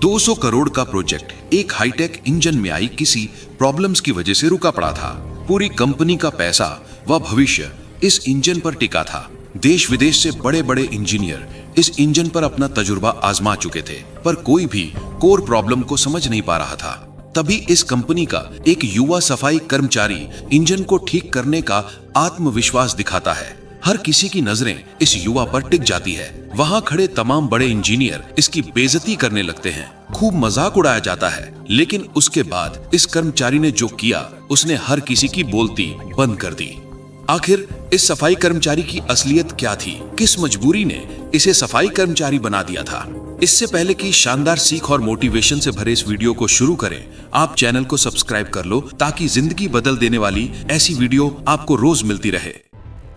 200 करोड़ का प्रोजेक्ट एक hi tech engine में आई किसी प्रॉब्लम्स की वजह से रुका पड़ा था। पूरी कंपनी का पैसा व भविष्य इस इंजन पर टिका था। देश विदेश से बड़े बड़े इंजीनियर इस इंजन पर अपना तजुर्बा आजमा चुके थे, पर कोई भी कोर प्रॉब्लम को समझ नहीं पा रहा था। तभी इस कंपनी का एक युवा सफाई कर्मचारी इंजन को ठीक करने का आत्मविश्वास दिखाता है। हर किसी की नजरें इस युवा पर टिक जाती है। वहां खड़े तमाम बड़े इंजीनियर इसकी बेइज्जती करने लगते हैं, खूब मजाक उड़ाया जाता है। लेकिन उसके बाद इस कर्मचारी ने जो किया, उसने हर किसी की बोलती बंद कर दी। आखिर इस सफाई कर्मचारी की असलियत क्या थी? किस मजबूरी ने इसे सफाई कर्मचारी बना दिया था? इससे पहले कि शानदार सीख और मोटिवेशन से भरे इस वीडियो को शुरू करें, आप चैनल को सब्सक्राइब कर लो ताकि जिंदगी बदल देने वाली ऐसी वीडियो आपको रोज मिलती रहे।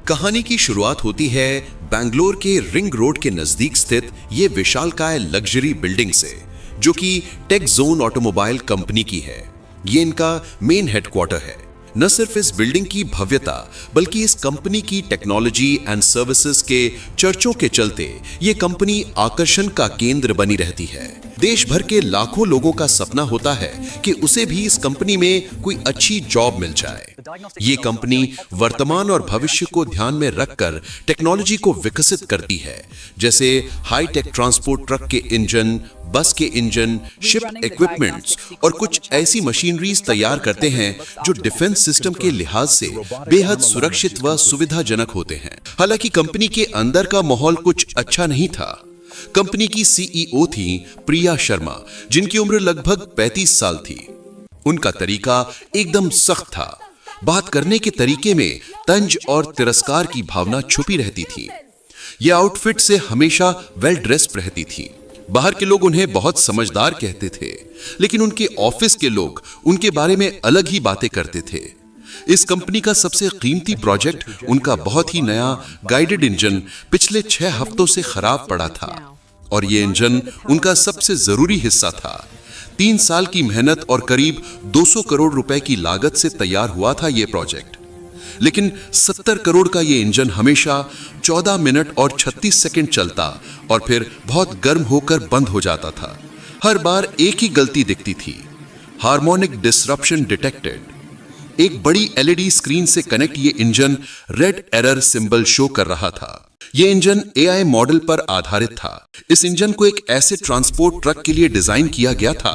कहानी की शुरुआत होती है बैंगलोर के रिंग रोड के नजदीक स्थित ये विशालकाय लग्जरी बिल्डिंग से, जो कि टेक जोन ऑटोमोबाइल कंपनी की है। ये इनका मेन हेडक्वार्टर है। न सिर्फ इस बिल्डिंग की भव्यता बल्कि इस कंपनी की टेक्नोलॉजी एंड सर्विसेज के चर्चों के चलते ये कंपनी आकर्षण का केंद्र बनी रहती है। देश भर के लाखों लोगों का सपना होता है कि उसे भी इस कंपनी में कोई अच्छी जॉब मिल जाए। ये कंपनी वर्तमान और भविष्य को ध्यान में रखकर टेक्नोलॉजी को विकसित करती है, जैसे हाई टेक ट्रांसपोर्ट ट्रक के इंजन, बस के इंजन, शिप इक्विपमेंट्स और कुछ ऐसी मशीनरीज तैयार करते हैं जो डिफेंस सिस्टम के लिहाज से बेहद सुरक्षित व सुविधाजनक होते हैं। हालांकि कंपनी के अंदर का माहौल कुछ अच्छा नहीं था। कंपनी की सीईओ थी प्रिया शर्मा, जिनकी उम्र लगभग 35 साल थी। उनका तरीका एकदम सख्त था। बात करने के तरीके में तंज और तिरस्कार की भावना छुपी रहती थी। यह आउटफिट से हमेशा वेल ड्रेस्ड रहती थी। बाहर के लोग उन्हें बहुत समझदार कहते थे, लेकिन उनके ऑफिस के लोग उनके बारे में अलग ही बातें करते थे। इस कंपनी का सबसे कीमती प्रोजेक्ट उनका बहुत ही नया गाइडेड इंजन पिछले 6 हफ्तों से खराब पड़ा था, और ये इंजन उनका सबसे जरूरी हिस्सा था। 3 साल की मेहनत और करीब 200 करोड़ रुपए की लागत से तैयार हुआ था ये प्रोजेक्ट। लेकिन 70 करोड़ का ये इंजन हमेशा 14 मिनट और 36 सेकंड चलता और फिर बहुत गर्म होकर बंद हो जाता था। हर बार एक ही गलती दिखती थी, हार्मोनिक डिसरप्शन डिटेक्टेड। एक बड़ी एलईडी स्क्रीन से कनेक्ट ये engine red error symbol show कर रहा था। ये इंजन एआई मॉडल पर आधारित था। इस इंजन को एक ऐसे ट्रांसपोर्ट ट्रक के लिए डिजाइन किया गया था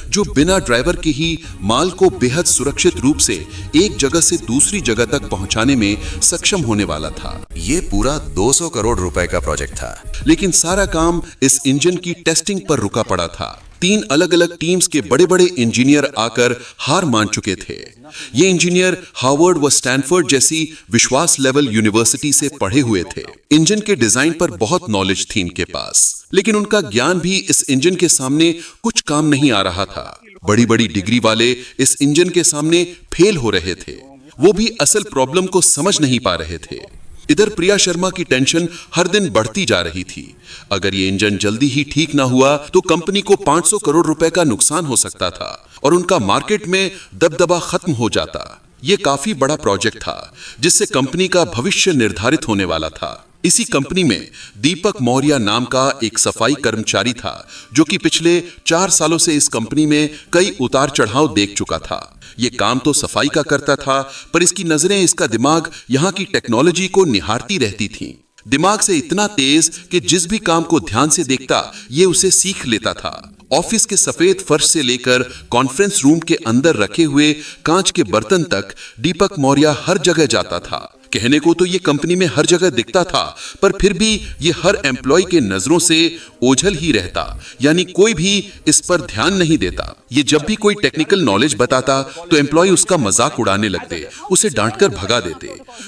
जो बिना ड्राइवर के ही माल को बेहद सुरक्षित रूप से एक जगह से दूसरी जगह तक पहुंचाने में सक्षम होने वाला था। ये पूरा 200 करोड़ रुपए का प्रोजेक्ट था, लेकिन सारा काम इस इंजन की टेस्टिंग पर रुका पड़ा था। 3 अलग अलग टीम्स के बड़े बड़े इंजीनियर आकर हार मान चुके थे। ये इंजीनियर हार्वर्ड व स्टैनफोर्ड जैसी विश्वास लेवल यूनिवर्सिटी से पढ़े हुए थे। इंजन के डिजाइन पर बहुत नॉलेज थी इनके पास, लेकिन उनका ज्ञान भी इस इंजन के सामने कुछ काम नहीं आ रहा था। बड़ी बड़ी डिग्री वाले इस इंजन के सामने फेल हो रहे थे। वो भी असल प्रॉब्लम को समझ नहीं पा रहे थे। इधर प्रिया शर्मा की टेंशन हर दिन बढ़ती जा रही थी। अगर ये इंजन जल्दी ही ठीक ना हुआ तो कंपनी को 500 करोड़ रुपए का नुकसान हो सकता था और उनका मार्केट में दबदबा खत्म हो जाता। ये काफी बड़ा प्रोजेक्ट था जिससे कंपनी का भविष्य निर्धारित होने वाला था। इसी कंपनी में दीपक मौर्य नाम का एक सफाई कर्मचारी था, जो कि पिछले 4 सालों से इस कंपनी में कई उतार चढ़ाव देख चुका था। ये काम तो सफाई का करता था, पर इसकी नजरें, इसका दिमाग यहाँ की टेक्नोलॉजी को निहारती रहती थीं। दिमाग से इतना तेज कि जिस भी काम को ध्यान से देखता ये उसे सीख लेता था। ऑफिस के सफेद फर्श से लेकर कॉन्फ्रेंस रूम के अंदर रखे हुए कांच के बर्तन तक दीपक मौर्य हर जगह जाता था। कहने को तो ये कंपनी में हर जगह दिखता था, पर फिर भी ये हर एम्प्लॉय के नजरों से ओझल ही रहता, यानी कोई भी इस पर ध्यान नहीं देता। ये जब भी कोई टेक्निकल नॉलेज बताता तो एम्प्लॉय उसका मजाक उड़ाने लगते, उसे डांटकर भगा देते।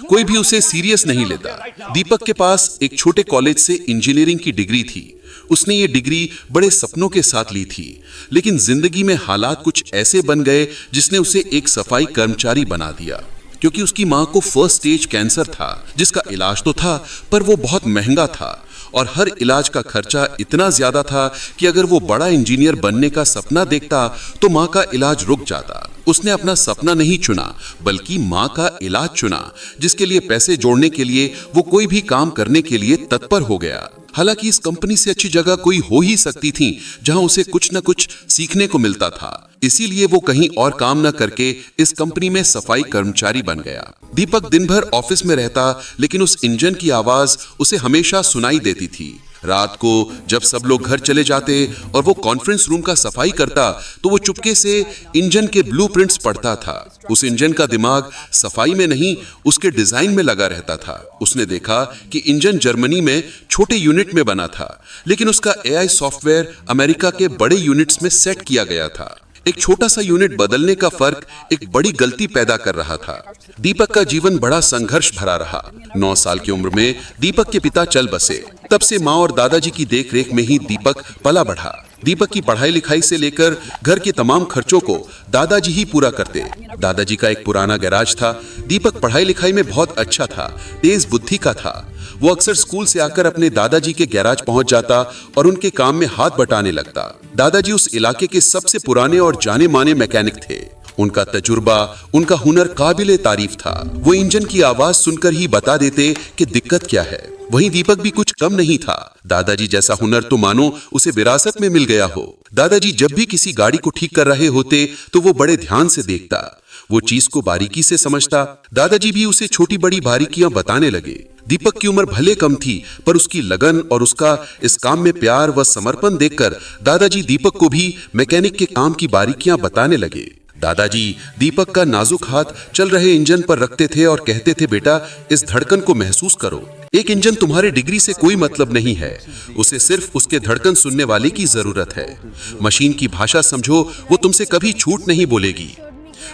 कोई भी उसे सीरियस नहीं लेता। दीपक के पास एक छोटे कॉलेज से इंजीनियरिंग की डिग्री थी। उसने ये डिग्री बड़े सपनों के साथ ली थी, लेकिन जिंदगी में हालात कुछ ऐसे बन गए जिसने उसे एक सफाई कर्मचारी बना दिया। क्योंकि उसकी मां को फर्स्ट स्टेज कैंसर था, जिसका इलाज तो था पर वो बहुत महंगा था और हर इलाज का खर्चा इतना ज्यादा था कि अगर वो बड़ा इंजीनियर बनने का सपना देखता तो मां का इलाज रुक जाता। उसने अपना सपना नहीं चुना बल्कि मां का इलाज चुना, जिसके लिए पैसे जोड़ने के लिए वो कोई भी काम करने के लिए तत्पर हो गया। हालांकि इस कंपनी से अच्छी जगह कोई हो ही सकती थी जहां उसे कुछ न कुछ सीखने को मिलता था। इसीलिए वो कहीं और काम न करके इस कंपनी में सफाई कर्मचारी बन गया। दीपक दिन भर ऑफिस में रहता, लेकिन उस इंजन की आवाज उसे हमेशा सुनाई देती थी। रात को जब सब लोग घर चले जाते और वो कॉन्फ्रेंस रूम का सफाई करता, तो वो चुपके से इंजन के ब्लूप्रिंट्स पढ़ता था। उस इंजन का दिमाग सफाई में नहीं, उसके डिजाइन में लगा रहता था। उसने देखा कि इंजन जर्मनी में छोटे यूनिट में बना था, लेकिन उसका एआई सॉफ्टवेयर अमेरिका के बड़े यूनिट्स में सेट किया गया था। एक छोटा सा यूनिट बदलने का फर्क एक बड़ी गलती पैदा कर रहा था। दीपक का जीवन बड़ा संघर्ष भरा रहा। 9 साल की उम्र में दीपक के पिता चल बसे। तब से माँ और दादाजी की देखरेख में ही दीपक पला बढ़ा। दीपक की पढ़ाई लिखाई से लेकर घर के तमाम खर्चों को दादाजी ही पूरा करते। दादाजी का एक पुराना गैराज था। दीपक पढ़ाई लिखाई में बहुत अच्छा था, तेज बुद्धि का था। वो अक्सर स्कूल से आकर अपने दादाजी के गैराज पहुंच जाता और उनके काम में हाथ बटाने लगता। दादाजी उस इलाके के सबसे पुराने और जाने माने मैकेनिक थे। उनका तजुर्बा, उनका हुनर काबिले तारीफ था। वो इंजन की आवाज सुनकर ही बता देते कि दिक्कत क्या है। वहीं दीपक भी कुछ कम नहीं था। दादाजी जैसा हुनर तो मानो उसे विरासत में मिल गया हो। दादाजी जब भी किसी गाड़ी को ठीक कर रहे होते तो वो बड़े ध्यान से देखता, वो चीज को बारीकी से समझता। दादाजी भी उसे छोटी बड़ी बारीकियां बताने लगे। दीपक की उम्र भले कम थी, पर उसकी लगन और उसका इस काम में प्यार व समर्पण देखकर दादाजी दीपक को भी मैकेनिक के काम की बारीकियां बताने लगे। दादाजी दीपक का नाजुक हाथ चल रहे इंजन पर रखते थे और कहते थे, बेटा इस धड़कन को महसूस करो। एक इंजन तुम्हारे डिग्री से कोई मतलब नहीं है, उसे सिर्फ उसके धड़कन सुनने वाले की जरूरत है। मशीन की भाषा समझो, वो तुमसे कभी झूठ नहीं बोलेगी।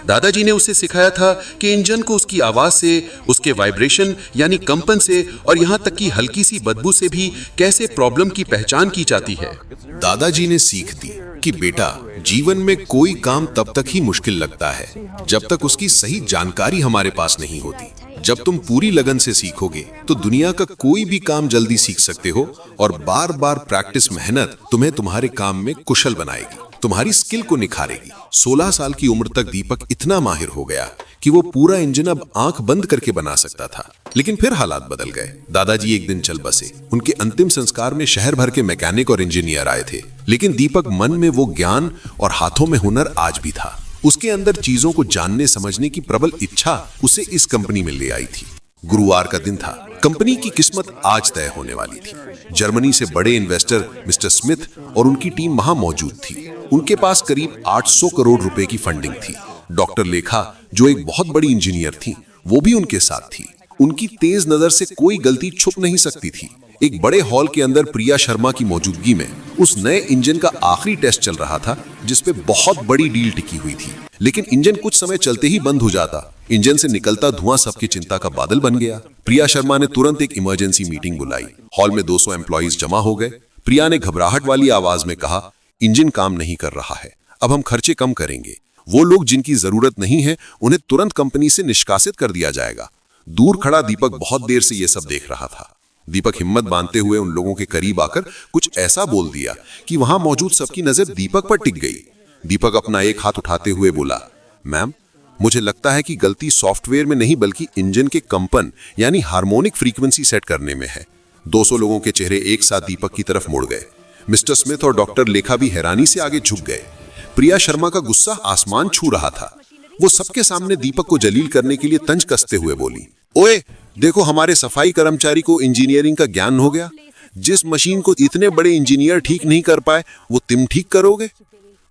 दादाजी ने उसे सिखाया था कि इंजन को उसकी आवाज से, उसके वाइब्रेशन यानी कंपन से और यहाँ तक कि हल्की सी बदबू से भी कैसे प्रॉब्लम की पहचान की जाती है। दादाजी ने सीख दी कि बेटा, जीवन में कोई काम तब तक ही मुश्किल लगता है जब तक उसकी सही जानकारी हमारे पास नहीं होती। जब तुम पूरी लगन से सीखोगे तो दुनिया का कोई भी काम जल्दी सीख सकते हो और बार बार प्रैक्टिस मेहनत तुम्हें तुम्हारे काम में कुशल बनाएगी, तुम्हारी स्किल को निखारेगी। 16 साल की उम्र तक दीपक इतना माहिर हो गया कि वो पूरा इंजन अब आंख बंद करके बना सकता था। लेकिन फिर हालात बदल गए। दादाजी एक दिन चल बसे। उनके अंतिम संस्कार में शहर भर के मैकेनिक और इंजीनियर आए थे, लेकिन दीपक मन में वो ज्ञान और हाथों में हुनर आज भी था। उसके अंदर चीजों को जानने समझने की प्रबल इच्छा उसे इस कंपनी में ले आई थी। गुरुवार का दिन था। कंपनी की किस्मत आज तय होने वाली थी। जर्मनी से बड़े इन्वेस्टर मिस्टर स्मिथ और उनकी टीम वहां मौजूद थी। उनके पास करीब 800 करोड़ रुपए की फंडिंग थी। डॉक्टर लेखा, जो एक बहुत बड़ी इंजीनियर थी, वो भी उनके साथ थी। उनकी तेज नजर से कोई गलती छुप नहीं सकती थी। एक बड़े हॉल के अंदर प्रिया शर्मा की मौजूदगी में उस नए इंजन का आखिरी टेस्ट चल रहा था, जिसपे बहुत बड़ी डील टिकी हुई थी। लेकिन इंजन कुछ समय चलते ही बंद हो जाता। इंजन से निकलता धुआं सबकी चिंता का बादल बन गया। प्रिया शर्मा ने तुरंत एक इमरजेंसी मीटिंग बुलाई। हॉल में 200 एम्प्लॉइज जमा हो गए। प्रिया ने घबराहट वाली आवाज में कहा, इंजन काम नहीं कर रहा है, अब हम खर्चे कम करेंगे। वो लोग जिनकी जरूरत नहीं है उन्हें तुरंत कंपनी से निष्कासित कर दिया जाएगा। दूर खड़ा दीपक बहुत देर से ये सब देख रहा था। दीपक हिम्मत बांधते हुए उन लोगों के करीब आकर कुछ ऐसा बोल दिया कि वहां मौजूद सबकी नजर दीपक पर टिक गई। दीपक अपना एक हाथ उठाते हुए बोला, मैम, मुझे लगता है कि गलती सॉफ्टवेयर में नहीं बल्कि इंजन के कंपन यानी हार्मोनिक फ्रीक्वेंसी सेट करने में है। 200 लोगों के चेहरे एक साथ दीपक की तरफ मुड़ गए। मिस्टर स्मिथ और डॉक्टर लेखा भी हैरानी से आगे झुक गए। प्रिया शर्मा का गुस्सा आसमान छू रहा था। वो सबके सामने दीपक को जलील करने के लिए तंज कसते हुए बोली, ओए देखो, हमारे सफाई कर्मचारी को इंजीनियरिंग का ज्ञान हो गया। जिस मशीन को इतने बड़े इंजीनियर ठीक नहीं कर पाए, वो तुम ठीक करोगे।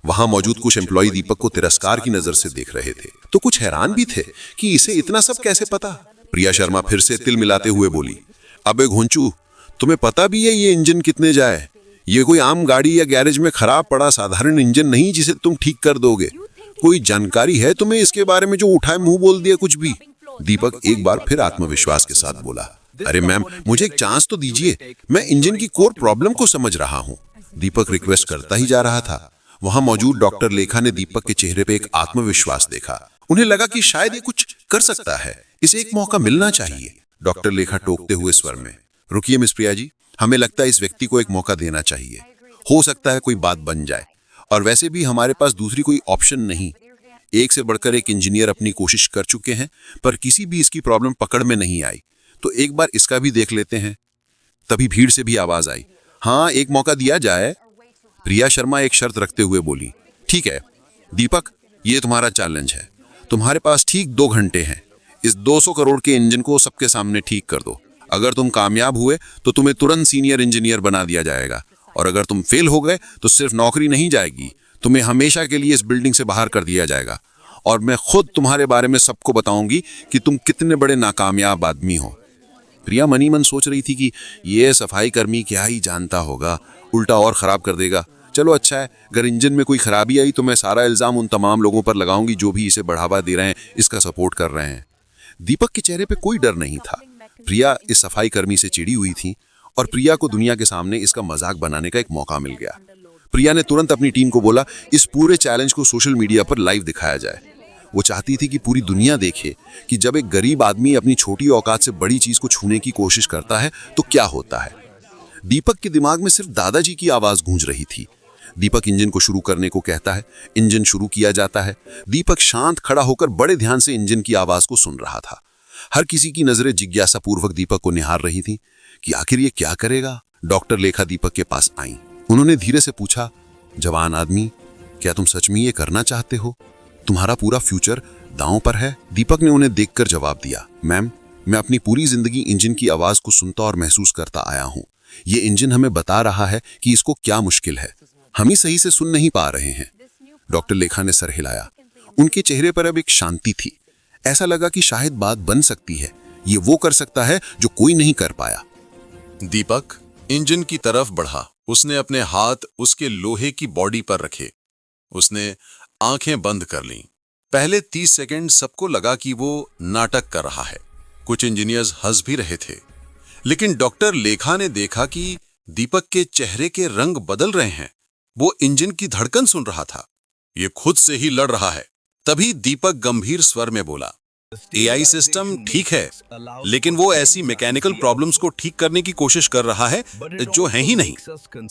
वहां मौजूद कुछ एम्प्लॉय दीपक को तिरस्कार की नजर से देख रहे थे, तो कुछ हैरान भी थे कि इसे इतना सब कैसे पता। प्रिया शर्मा फिर से तिल मिलाते हुए बोली, अबे घोंचू, तुम्हें पता भी है ये इंजन कितने जाए? ये कोई आम गाड़ी या गैरेज में खराब पड़ा साधारण इंजन नहीं जिसे तुम ठीक कर दोगे। कोई जानकारी है तुम्हें इसके बारे में जो उठाए मुंह बोल दिया कुछ भी? दीपक एक बार फिर आत्मविश्वास के साथ बोला, अरे मैम, मुझे एक चांस तो दीजिए, मैं इंजन की कोर प्रॉब्लम को समझ रहा हूँ। दीपक रिक्वेस्ट करता ही जा रहा था। वहां मौजूद डॉक्टर लेखा ने दीपक के चेहरे पे एक आत्मविश्वास देखा। उन्हें लगा कि शायद ये कुछ कर सकता है, इसे एक मौका मिलना चाहिए। डॉक्टर लेखा टोकते हुए स्वर में, रुकिए मिस प्रिया जी, हमें लगता है इस व्यक्ति को एक मौका देना चाहिए। हो सकता है कोई बात बन जाए, और वैसे भी हमारे पास दूसरी कोई ऑप्शन नहीं। एक से बढ़कर एक इंजीनियर अपनी कोशिश कर चुके हैं, पर किसी भी इसकी प्रॉब्लम पकड़ में नहीं आई, तो एक बार इसका भी देख लेते हैं। तभी भीड़ से भी आवाज आई, हाँ एक मौका दिया जाए। प्रिया शर्मा एक शर्त रखते हुए बोली, ठीक है दीपक, ये तुम्हारा चैलेंज है। तुम्हारे पास ठीक 2 घंटे हैं। इस 200 करोड़ के इंजन को सबके सामने ठीक कर दो। अगर तुम कामयाब हुए तो तुम्हें तुरंत सीनियर इंजीनियर बना दिया जाएगा, और अगर तुम फेल हो गए तो सिर्फ नौकरी नहीं जाएगी, तुम्हें हमेशा के लिए इस बिल्डिंग से बाहर कर दिया जाएगा। और मैं खुद तुम्हारे बारे में सबको बताऊंगी कि तुम कितने बड़े नाकामयाब आदमी हो। प्रिया मनी मन सोच रही थी कि ये सफाई कर्मी क्या ही जानता होगा, उल्टा और खराब कर देगा। चलो अच्छा है, अगर इंजन में कोई खराबी आई तो मैं सारा इल्जाम उन तमाम लोगों पर लगाऊंगी जो भी इसे बढ़ावा दे रहे हैं, इसका सपोर्ट कर रहे हैं। दीपक के चेहरे पे कोई डर नहीं था। प्रिया इस सफाई कर्मी से चिड़ी हुई थी और प्रिया को दुनिया के सामने इसका मजाक बनाने का एक मौका मिल गया। प्रिया ने तुरंत अपनी टीम को बोला, इस पूरे चैलेंज को सोशल मीडिया पर लाइव दिखाया जाए। वो चाहती थी कि पूरी दुनिया देखे कि जब एक गरीब आदमी अपनी छोटी औकात से बड़ी चीज को छूने की कोशिश करता है तो क्या होता है। दीपक के दिमाग में सिर्फ दादाजी की आवाज गूंज रही थी। दीपक इंजन को शुरू करने को कहता है, इंजन शुरू किया जाता है। दीपक शांत खड़ा होकर बड़े ध्यान से इंजन की आवाज को सुन रहा था। हर किसी की नजरें जिज्ञासा पूर्वक दीपक को निहार रही थी कि आखिर ये क्या करेगा। डॉक्टर लेखा दीपक के पास आई। उन्होंने धीरे से पूछा, जवान आदमी, क्या तुम सच में ये करना चाहते हो? तुम्हारा पूरा फ्यूचर दांव पर है। दीपक ने उन्हें देखकर जवाब दिया, मैम, मैं अपनी पूरी जिंदगी इंजन की आवाज को सुनता और महसूस करता आया हूं। ये इंजन हमें बता रहा है कि इसको क्या मुश्किल है, हम ही सही से सुन नहीं पा रहे हैं। डॉक्टर लेखा ने सर हिलाया। उनके चेहरे पर अब एक शांति थी। ऐसा लगा कि शायद बात बन सकती है। ये वो कर सकता है जो कोई नहीं कर पाया। दीपक इंजन की तरफ बढ़ा। उसने अपने हाथ उसके लोहे की बॉडी पर रखे। उसने आंखें बंद कर लीं। पहले 30 सेकंड सबको लगा कि वो नाटक कर रहा है। कुछ इंजीनियर्स हंस भी रहे थे, लेकिन डॉक्टर लेखा ने देखा कि दीपक के चेहरे के रंग बदल रहे हैं। वो इंजन की धड़कन सुन रहा था। ये खुद से ही लड़ रहा है। तभी दीपक गंभीर स्वर में बोला, एआई सिस्टम ठीक है, लेकिन वो ऐसी मैकेनिकल प्रॉब्लम्स को ठीक करने की कोशिश कर रहा है जो है ही नहीं।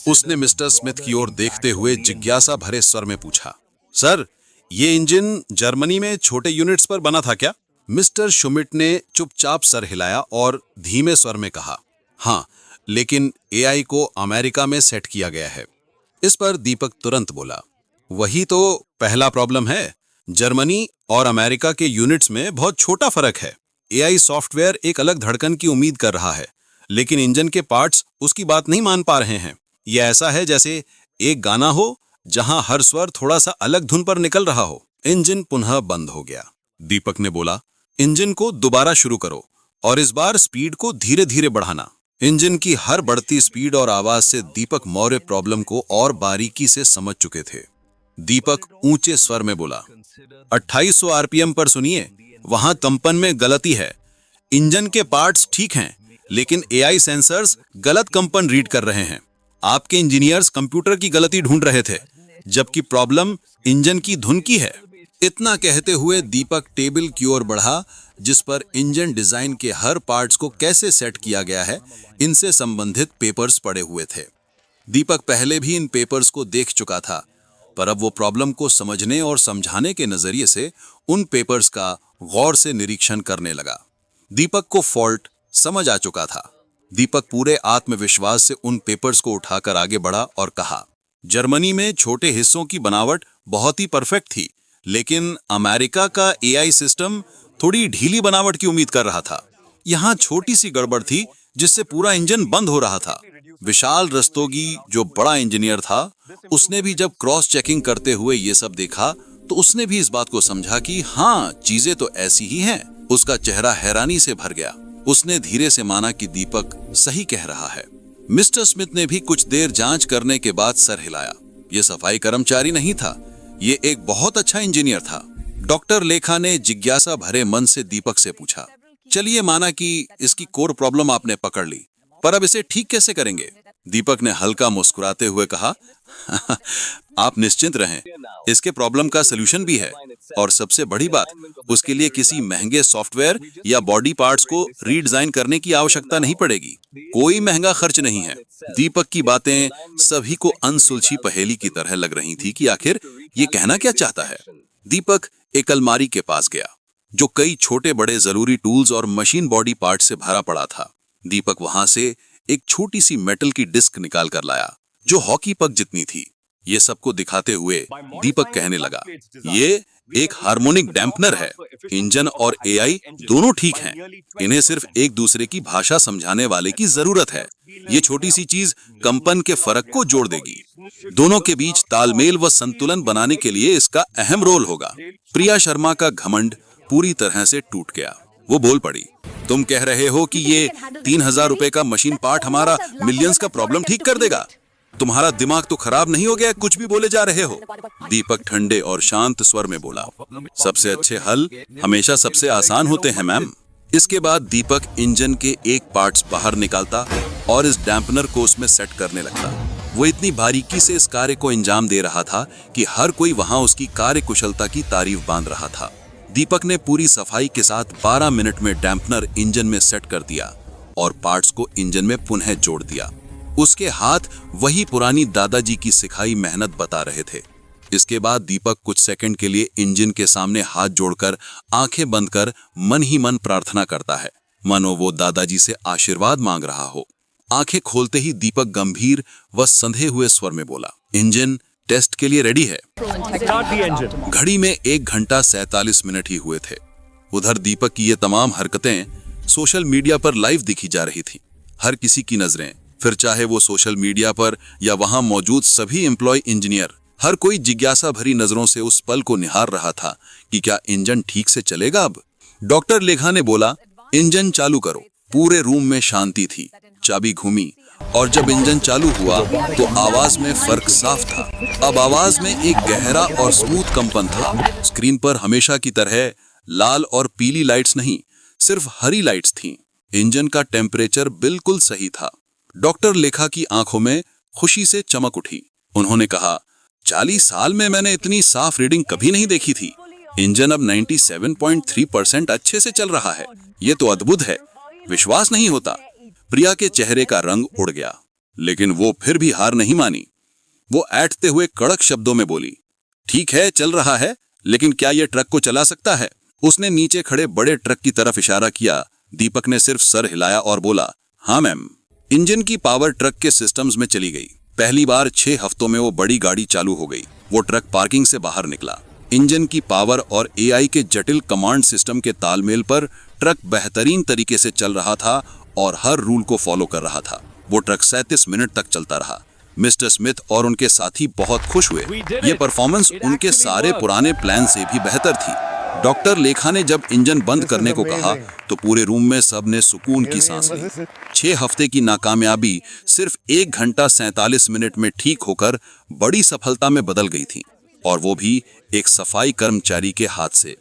उसने मिस्टर स्मिथ की ओर देखते हुए जिज्ञासा भरे स्वर में पूछा, सर, ये इंजन जर्मनी में छोटे यूनिट्स पर बना था क्या? मिस्टर शुमिट ने चुपचाप सर हिलाया और धीमे स्वर में कहा, हाँ, लेकिन एआई को अमेरिका में सेट किया गया है। इस पर दीपक तुरंत बोला, वही तो पहला प्रॉब्लम है। जर्मनी और अमेरिका के यूनिट्स में बहुत छोटा फर्क है। एआई सॉफ्टवेयर एक अलग धड़कन की उम्मीद कर रहा है, लेकिन इंजन के पार्ट्स उसकी बात नहीं मान पा रहे हैं। यह ऐसा है जैसे एक गाना हो जहां हर स्वर थोड़ा सा अलग धुन पर निकल रहा हो। इंजन पुनः बंद हो गया। दीपक ने बोला, इंजन को दोबारा शुरू करो और इस बार स्पीड को धीरे धीरे बढ़ाना। इंजन की हर बढ़ती स्पीड और आवाज से दीपक मौर्य प्रॉब्लम को और बारीकी से समझ चुके थे। दीपक ऊंचे स्वर में बोला, 2800 आरपीएम पर सुनिए, वहां कंपन में गलती है। इंजन के पार्ट्स ठीक हैं, लेकिन एआई सेंसर्स गलत कंपन रीड कर रहे हैं। आपके इंजीनियर्स कंप्यूटर की गलती ढूंढ रहे थे, जबकि प्रॉब्लम इंजन की धुन की है। इतना कहते हुए दीपक टेबल की ओर बढ़ा जिस पर इंजन डिजाइन के हर पार्ट्स को कैसे सेट किया गया है, इनसे संबंधित पेपर्स पड़े हुए थे। दीपक पहले भी इन पेपर्स को देख चुका था, पर अब वो प्रॉब्लम को समझने और समझाने के नजरिए से उन पेपर्स का गौर से निरीक्षण करने लगा। दीपक को फॉल्ट समझ आ चुका था। दीपक पूरे आत्मविश्वास से उन पेपर्स को उठाकर आगे बढ़ा और कहा, जर्मनी में छोटे हिस्सों की बनावट बहुत ही परफेक्ट थी, लेकिन अमेरिका का एआई सिस्टम थोड़ी ढीली बनावट की उम्मीद कर रहा था। यहाँ छोटी सी गड़बड़ थी जिससे पूरा इंजन बंद हो रहा था। विशाल रस्तोगी, जो बड़ा इंजीनियर था, उसने भी जब क्रॉस चेकिंग करते हुए ये सब देखा तो उसने भी इस बात को समझा कि हाँ, चीजें तो ऐसी ही हैं। उसका चेहरा हैरानी से भर गया। उसने धीरे से माना कि दीपक सही कह रहा है। मिस्टर स्मिथ ने भी कुछ देर जांच करने के बाद सर हिलाया। ये सफाई कर्मचारी नहीं था, ये एक बहुत अच्छा इंजीनियर था। डॉक्टर लेखा ने जिज्ञासा भरे मन से दीपक से पूछा, चलिए माना कि इसकी कोर प्रॉब्लम आपने पकड़ ली, पर अब इसे ठीक कैसे करेंगे? दीपक ने हल्का मुस्कुराते हुए कहा, आप निश्चिंत रहें, इसके प्रॉब्लम का सलूशन भी है, और सबसे बड़ी बात, उसके लिए किसी महंगे सॉफ्टवेयर या बॉडी पार्ट्स को रीडिजाइन करने की आवश्यकता नहीं पड़ेगी। कोई महंगा खर्च नहीं है। दीपक की बातें सभी को अनसुलझी पहेली की तरह लग रही थी कि आखिर ये कहना क्या चाहता है। दीपक एक अलमारी के पास गया जो कई छोटे बड़े जरूरी टूल्स और मशीन बॉडी पार्ट से भरा पड़ा था। दीपक वहां से एक छोटी सी मेटल की डिस्क निकाल कर लाया जो हॉकी पक जितनी थी। ये सबको दिखाते हुए दीपक कहने लगा, ये एक हार्मोनिक डैम्पनर है। इंजन और एआई दोनों ठीक हैं। इन्हें सिर्फ एक दूसरे की भाषा समझाने वाले की जरूरत है। ये छोटी सी चीज कंपन के फर्क को जोड़ देगी। दोनों के बीच तालमेल व संतुलन बनाने के लिए इसका अहम रोल होगा। प्रिया शर्मा का घमंड पूरी तरह से टूट गया। वो बोल पड़ी, तुम कह रहे हो कि ये 3000 रुपए का मशीन पार्ट हमारा मिलियंस का प्रॉब्लम ठीक कर देगा? तुम्हारा दिमाग तो खराब नहीं हो गया? कुछ भी बोले जा रहे हो। दीपक ठंडे और शांत स्वर में बोला, सबसे अच्छे हल हमेशा सबसे आसान होते हैं मैम। इसके बाद दीपक इंजन के एक पार्ट्स बाहर निकालता और इस डैम्पनर को उसमें सेट करने लगता। वो इतनी बारीकी से इस कार्य को अंजाम दे रहा था कि हर कोई वहां उसकी कार्य कुशलता की तारीफ बांध रहा था। दीपक ने पूरी सफाई के साथ 12 मिनट में डैम्पनर इंजन में सेट कर दिया और पार्ट्स को इंजन में पुनः जोड़ दिया। उसके हाथ वही पुरानी दादाजी की सिखाई मेहनत बता रहे थे। इसके बाद दीपक कुछ सेकंड के लिए इंजन के सामने हाथ जोड़कर आंखें बंद कर मन ही मन प्रार्थना करता है, मानो वो दादाजी से आशीर्वाद मांग रहा हो। आंखें खोलते ही दीपक गंभीर व संधे हुए स्वर में बोला, इंजन टेस्ट के लिए रेडी है। घड़ी में 1 घंटा 47 मिनट ही हुए थे। उधर दीपक की ये तमाम हरकतें सोशल मीडिया पर लाइव दिखी जा रही थी। हर किसी की नजरें, फिर चाहे वो सोशल मीडिया पर या वहां मौजूद सभी एम्प्लॉय इंजीनियर, हर कोई जिज्ञासा भरी नजरों से उस पल को निहार रहा था कि क्या इंजन ठीक से चलेगा अब। डॉक्टर लेखा ने बोला, इंजन चालू करो। पूरे रूम में शांति थी। चाबी घूमी और जब इंजन चालू हुआ तो आवाज में फर्क साफ था। अब आवाज में एक गहरा और स्मूथ कंपन था। स्क्रीन पर हमेशा की तरह लाल और पीली लाइट्स नहीं, सिर्फ हरी लाइट्स थीं। इंजन का टेम्परेचर बिल्कुल सही था। डॉक्टर लेखा की आंखों में खुशी से चमक उठी। उन्होंने कहा, 40 साल में मैंने इतनी साफ रीडिंग कभी नहीं देखी थी। इंजन अब 97.3% अच्छे से चल रहा है। ये तो अद्भुत है, विश्वास नहीं होता। प्रिया के चेहरे का रंग उड़ गया, लेकिन वो फिर भी हार नहीं मानी। वो ऐंठते हुए कड़क शब्दों में बोली, ठीक है चल रहा है, लेकिन क्या ये ट्रक को चला सकता है? उसने नीचे खड़े बड़े ट्रक की तरफ इशारा किया। दीपक ने सिर्फ सर हिलाया और बोला, हाँ मैम। इंजन की पावर ट्रक के सिस्टम्स में चली गई। पहली बार 6 हफ्तों में वो बड़ी गाड़ी चालू हो गई। वो ट्रक पार्किंग से बाहर निकला। इंजन की पावर और एआई के जटिल कमांड सिस्टम के तालमेल पर ट्रक बेहतरीन तरीके से चल रहा था और हर रूल को फॉलो कर रहा था। वो ट्रक 37 मिनट तक चलता रहा। मिस्टर स्मिथ और उनके साथी बहुत खुश हुए। ये परफॉर्मेंस उनके सारे पुराने प्लान से भी बेहतर थी। डॉक्टर लेखा ने जब इंजन बंद करने को कहा तो पूरे रूम में सबने सुकून की सांस ली। 6 हफ्ते की नाकामयाबी सिर्फ 1 घंटा 47 मिनट में ठीक होकर बड़ी सफलता में बदल गई थी, और वो भी एक सफाई कर्मचारी के हाथ से।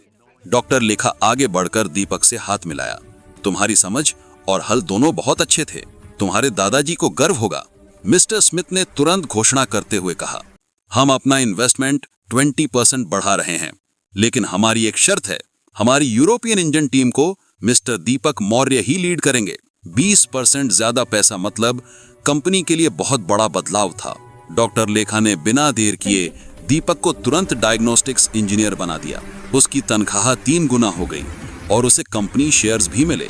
डॉक्टर लेखा आगे बढ़कर दीपक से हाथ मिलाया। तुम्हारी समझ और हल दोनों बहुत अच्छे थे। तुम्हारे दादाजी को गर्व होगा। मिस्टर स्मिथ ने तुरंत घोषणा करते हुए कहा, हम अपना इन्वेस्टमेंट 20% बढ़ा रहे हैं, लेकिन हमारी एक शर्त है। हमारी यूरोपियन इंजन टीम को मिस्टर दीपक मौर्य ही लीड करेंगे। 20% ज्यादा पैसा मतलब कंपनी के लिए बहुत बड़ा बदलाव था। डॉक्टर लेखा ने बिना देर किए दीपक को तुरंत डायग्नोस्टिक्स इंजीनियर बना दिया। उसकी तनख्वाह 3 गुना हो गई और उसे कंपनी शेयर्स भी मिले।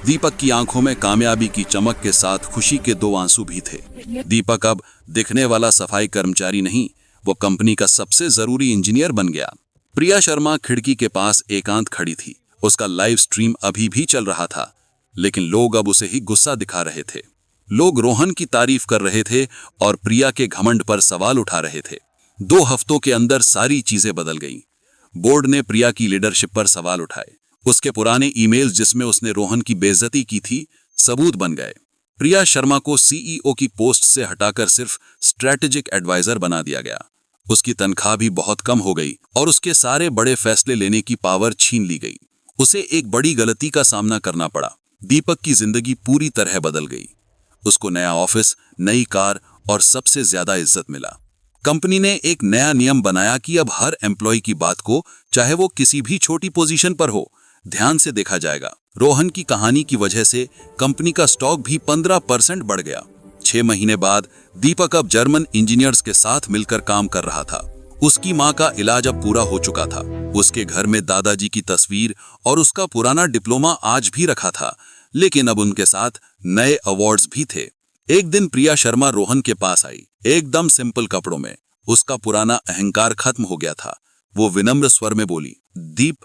दीपक की आंखों में कामयाबी की चमक के साथ खुशी के 2 आंसू भी थे। दीपक अब दिखने वाला सफाई कर्मचारी नहीं, वो कंपनी का सबसे जरूरी इंजीनियर बन गया। प्रिया शर्मा खिड़की के पास एकांत खड़ी थी। उसका लाइव स्ट्रीम अभी भी चल रहा था, लेकिन लोग अब उसे ही गुस्सा दिखा रहे थे। लोग रोहन की तारीफ कर रहे थे और प्रिया के घमंड पर सवाल उठा रहे थे। 2 हफ्तों के अंदर सारी चीजें बदल गईं। बोर्ड ने प्रिया की लीडरशिप पर सवाल उठाए। उसके पुराने ईमेल्स जिसमें उसने रोहन की बेइज्जती की थी, सबूत बन गए। प्रिया शर्मा को सीईओ की पोस्ट से हटाकर सिर्फ स्ट्रेटेजिक एडवाइजर बना दिया गया। उसकी तनख्वाह भी बहुत कम हो गई और उसके सारे बड़े फैसले लेने की पावर छीन ली गई। उसे एक बड़ी गलती का सामना करना पड़ा। दीपक की जिंदगी पूरी तरह बदल गई। उसको नया ऑफिस, नई कार और सबसे ज्यादा इज्जत मिला। कंपनी ने एक नया नियम बनाया कि अब हर एम्प्लॉय की बात को, चाहे वो किसी भी छोटी पोजीशन पर हो, ध्यान से देखा जाएगा। रोहन की कहानी की वजह से कंपनी का स्टॉक भी 15% बढ़ गया। 6 महीने बाद दीपक अब जर्मन इंजीनियर्स के साथ मिलकर काम कर रहा था। उसकी मां का इलाज अब पूरा हो चुका था। उसके घर में दादाजी की तस्वीर और उसका पुराना डिप्लोमा आज भी रखा था, लेकिन अब उनके साथ नए अवार्ड्स भी थे। एक दिन प्रिया शर्मा रोहन के पास आई, एकदम सिंपल कपड़ों में। उसका पुराना अहंकार खत्म हो गया था। वो विनम्र स्वर में बोली, दीप,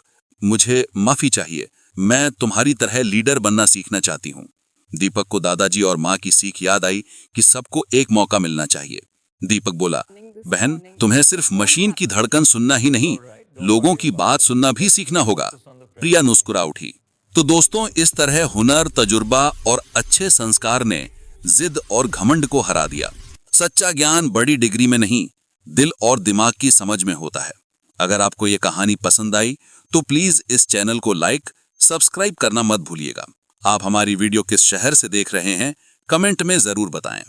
मुझे माफी चाहिए, मैं तुम्हारी तरह लीडर बनना सीखना चाहती हूँ। दीपक को दादाजी और माँ की सीख याद आई कि सबको एक मौका मिलना चाहिए। दीपक बोला, बहन, तुम्हें सिर्फ मशीन की धड़कन सुनना ही नहीं, लोगों की बात सुनना भी सीखना होगा। प्रिया मुस्कुरा उठी। तो दोस्तों, इस तरह हुनर, तजुर्बा और अच्छे संस्कार ने जिद और घमंड को हरा दिया। सच्चा ज्ञान बड़ी डिग्री में नहीं, दिल और दिमाग की समझ में होता है। अगर आपको ये कहानी पसंद आई तो प्लीज इस चैनल को लाइक, सब्सक्राइब करना मत भूलिएगा। आप हमारी वीडियो किस शहर से देख रहे हैं, कमेंट में जरूर बताएं।